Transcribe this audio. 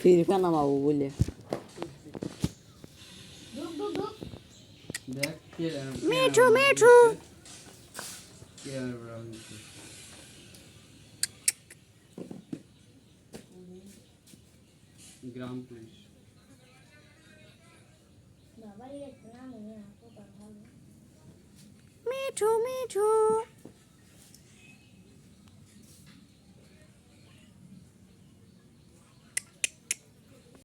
ফিরকা নামাবো বলে দেখ কে মিঠু মিঠু কে গ্রাম পুলিশ মিঠু মিঠু